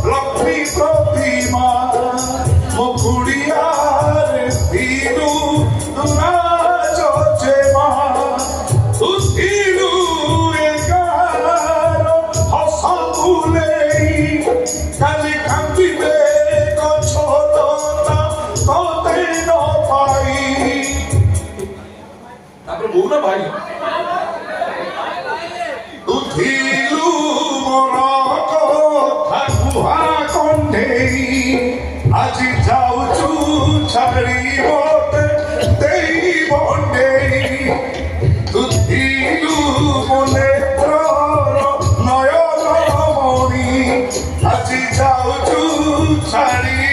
লক্ষ্মী প্রতিমা মুখুড়িয়ার দিনু নাচ মা দিনু এগার হস ভুলে কালি কান্দিবে গছলতা কতে ন পাই তারপরে বউ না ভাই উঠিলু মন কথা কুহা কণ্ঠে আজি যাউছু ছাড়ি মতে দেই বন্ডে উঠিলু মনে নয়ন মণি আজি যাউছু ছাড়ি